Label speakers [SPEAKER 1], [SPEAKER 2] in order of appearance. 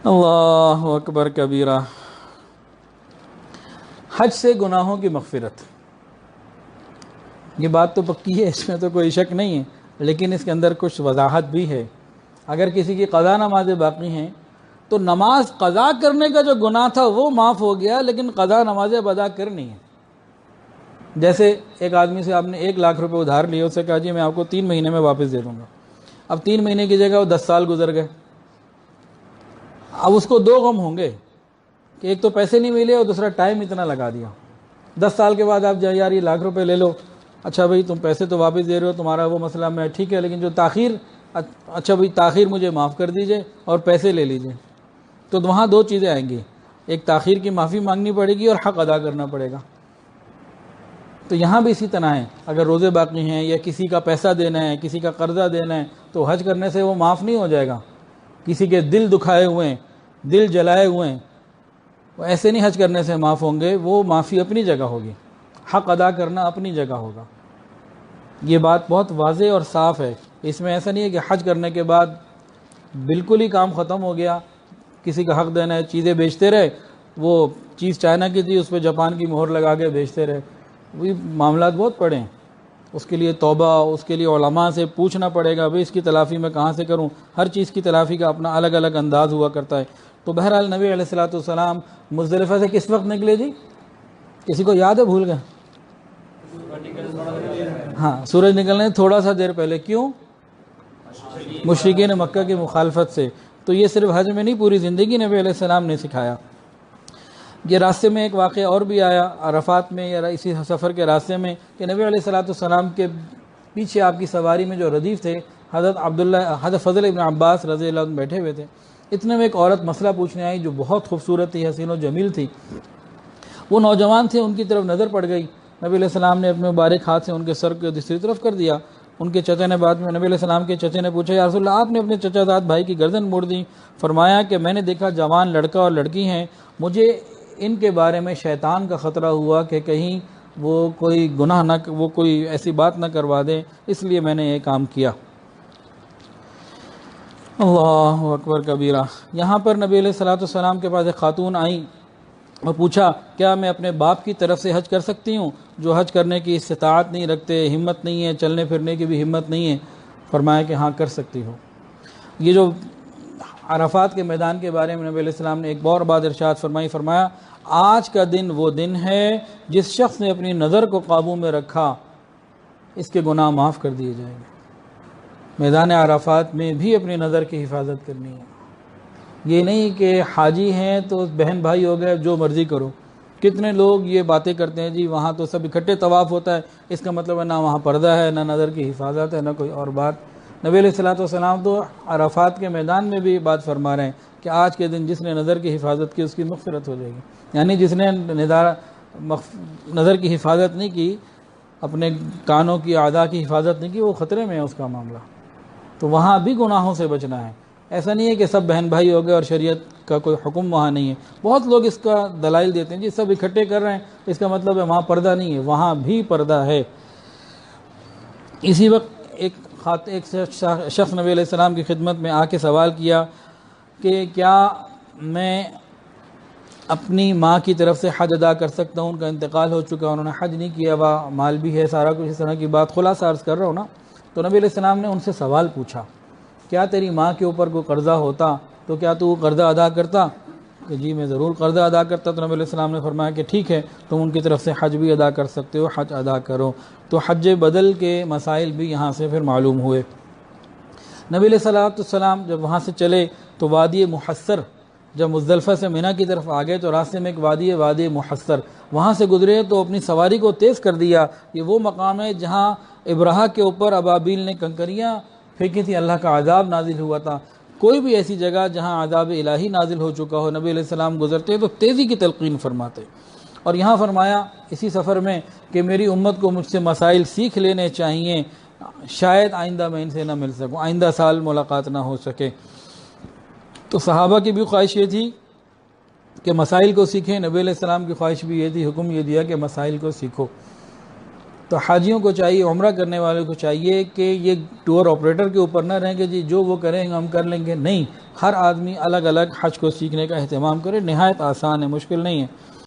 [SPEAKER 1] اللہ اکبر کبیرہ۔ حج سے گناہوں کی مغفرت، یہ بات تو پکی ہے، اس میں تو کوئی شک نہیں ہے، لیکن اس کے اندر کچھ وضاحت بھی ہے۔ اگر کسی کی قضا نمازیں باقی ہیں تو نماز قضا کرنے کا جو گناہ تھا وہ معاف ہو گیا، لیکن قضا نمازیں ادا کرنی ہیں۔ جیسے ایک آدمی سے آپ نے 1,00,000 روپے ادھار لیے، اسے کہا جی میں آپ کو 3 مہینے میں واپس دے دوں گا۔ اب 3 مہینے کی جگہ وہ 10 سال گزر گئے، اب اس کو 2 غم ہوں گے کہ ایک تو پیسے نہیں ملے اور دوسرا ٹائم اتنا لگا دیا۔ 10 سال کے بعد آپ جائے یار یہ 1,00,000 روپے لے لو، اچھا بھائی تم پیسے تو واپس دے رہے ہو، تمہارا وہ مسئلہ میں ٹھیک ہے، لیکن جو تاخیر، اچھا بھائی تاخیر مجھے معاف کر دیجئے اور پیسے لے لیجئے۔ تو وہاں 2 چیزیں آئیں گی، ایک تاخیر کی معافی مانگنی پڑے گی اور حق ادا کرنا پڑے گا۔ تو یہاں بھی اسی طرح ہے، اگر روزے باقی ہیں یا کسی کا پیسہ دینا ہے، کسی کا قرضہ دینا ہے، تو حج کرنے سے وہ معاف نہیں ہو جائے گا۔ کسی کے دل دکھائے ہوئے ہیں، دل جلائے ہوئے ہیں، وہ ایسے نہیں حج کرنے سے معاف ہوں گے، وہ معافی اپنی جگہ ہوگی، حق ادا کرنا اپنی جگہ ہوگا۔ یہ بات بہت واضح اور صاف ہے، اس میں ایسا نہیں ہے کہ حج کرنے کے بعد بالکل ہی کام ختم ہو گیا، کسی کا حق دینا ہے چیزیں بیچتے رہے، وہ چیز چائنا کی تھی اس پہ جاپان کی مہر لگا کے بیچتے رہے، وہی معاملات بہت پڑے ہیں۔ اس کے لیے توبہ، اس کے لیے علماء سے پوچھنا پڑے گا بھئی اس کی تلافی میں کہاں سے کروں، ہر چیز کی تلافی کا اپنا الگ الگ انداز ہوا کرتا ہے۔ تو بہرحال نبی علیہ الصلوۃ والسلام مزدلفہ سے کس وقت نکلے جی؟ کسی کو یاد ہے؟ بھول گئے؟ ہاں، سورج نکلنے تھوڑا سا دیر پہلے۔ کیوں؟ مشرکین مکہ کی مخالفت سے۔ تو یہ صرف حج میں نہیں، پوری زندگی نبی علیہ السلام نے سکھایا۔ یہ راستے میں ایک واقعہ اور بھی آیا عرفات میں یا اسی سفر کے راستے میں، کہ نبی علیہ الصلوۃ والسلام کے پیچھے آپ کی سواری میں جو ردیف تھے، حضرت فضل ابن عباس رضی اللہ عنہ بیٹھے ہوئے تھے۔ اتنے میں ایک عورت مسئلہ پوچھنے آئی جو بہت خوبصورت تھی، حسین و جمیل تھی۔ وہ نوجوان تھے، ان کی طرف نظر پڑ گئی، نبی علیہ السلام نے اپنے مبارک ہاتھ سے ان کے سر کو دوسری طرف کر دیا۔ ان کے چچا نے بعد میں نبی علیہ السلام کے چچے نے پوچھا، یا رسول اللہ آپ نے اپنے چچا زاد بھائی کی گردن موڑ دی؟ فرمایا کہ میں نے دیکھا جوان لڑکا اور لڑکی ہیں، مجھے ان کے بارے میں شیطان کا خطرہ ہوا کہ کہیں وہ کوئی گناہ نہ، وہ کوئی ایسی بات نہ کروا دیں، اس لیے میں نے یہ کام کیا۔ اللہ اکبر کبیرہ۔ یہاں پر نبی علیہ الصلوۃ والسلام کے پاس ایک خاتون آئیں اور پوچھا کیا میں اپنے باپ کی طرف سے حج کر سکتی ہوں جو حج کرنے کی استطاعت نہیں رکھتے، ہمت نہیں ہے، چلنے پھرنے کی بھی ہمت نہیں ہے؟ فرمایا کہ ہاں کر سکتی ہو۔ یہ جو عرفات کے میدان کے بارے میں نبی علیہ السلام نے ایک اور بات ارشاد فرمایا آج کا دن وہ دن ہے جس شخص نے اپنی نظر کو قابو میں رکھا اس کے گناہ معاف کر دیے جائیں گے۔ میدان عرفات میں بھی اپنی نظر کی حفاظت کرنی ہے۔ یہ نہیں کہ حاجی ہیں تو بہن بھائی ہو گئے جو مرضی کرو۔ کتنے لوگ یہ باتیں کرتے ہیں جی وہاں تو سب اکٹھے طواف ہوتا ہے، اس کا مطلب ہے نہ وہاں پردہ ہے، نہ نظر کی حفاظت ہے، نہ کوئی اور بات۔ نبی علیہ الصلوۃ والسلام تو عرفات کے میدان میں بھی بات فرما رہے ہیں کہ آج کے دن جس نے نظر کی حفاظت کی اس کی مغفرت ہو جائے گی، یعنی جس نے نظر کی حفاظت نہیں کی، اپنے کانوں کی اعضاء کی حفاظت نہیں کی، وہ خطرے میں ہے اس کا معاملہ۔ تو وہاں بھی گناہوں سے بچنا ہے۔ ایسا نہیں ہے کہ سب بہن بھائی ہو گئے اور شریعت کا کوئی حکم وہاں نہیں ہے۔ بہت لوگ اس کا دلائل دیتے ہیں جی سب اکٹھے کر رہے ہیں اس کا مطلب ہے وہاں پردہ نہیں ہے، وہاں بھی پردہ ہے۔ اسی وقت ایک شخص نبی علیہ السلام کی خدمت میں آ کے سوال کیا کہ کیا میں اپنی ماں کی طرف سے حج ادا کر سکتا ہوں؟ ان کا انتقال ہو چکا، انہوں نے حج نہیں کیا، مال بھی ہے، سارا کچھ، اس طرح کی بات خلاصہ عرض کر رہا ہوں نا۔ تو نبی علیہ السلام نے ان سے سوال پوچھا کیا تیری ماں کے اوپر کوئی قرضہ ہوتا تو کیا تو وہ قرضہ ادا کرتا؟ کہ جی میں ضرور قرضہ ادا کرتا۔ تو نبی علیہ السلام نے فرمایا کہ ٹھیک ہے تم ان کی طرف سے حج بھی ادا کر سکتے ہو، حج ادا کرو۔ تو حج بدل کے مسائل بھی یہاں سے پھر معلوم ہوئے۔ نبی علیہ السلام جب وہاں سے چلے تو وادی محصر، جب مزدلفہ سے منی کی طرف آ گئے تو راستے میں ایک وادی محصر، وہاں سے گزرے تو اپنی سواری کو تیز کر دیا۔ یہ وہ مقام ہے جہاں ابرہہ کے اوپر ابابیل نے کنکریاں پھینکی تھی، اللہ کا عذاب نازل ہوا تھا۔ کوئی بھی ایسی جگہ جہاں عذاب الہی نازل ہو چکا ہو، نبی علیہ السلام گزرتے تو تیزی کی تلقین فرماتے۔ اور یہاں فرمایا اسی سفر میں کہ میری امت کو مجھ سے مسائل سیکھ لینے چاہیے، شاید آئندہ میں ان سے نہ مل سکوں، آئندہ سال ملاقات نہ ہو سکے۔ تو صحابہ کی بھی خواہش یہ تھی کہ مسائل کو سیکھیں، نبی علیہ السلام کی خواہش بھی یہ تھی، حکم یہ دیا کہ مسائل کو سیکھو۔ تو حاجیوں کو چاہیے، عمرہ کرنے والوں کو چاہیے کہ یہ ٹور آپریٹر کے اوپر نہ رہیں کہ جی جو وہ کریں گے ہم کر لیں گے، نہیں، ہر آدمی الگ الگ حج کو سیکھنے کا اہتمام کرے، نہایت آسان ہے، مشکل نہیں ہے۔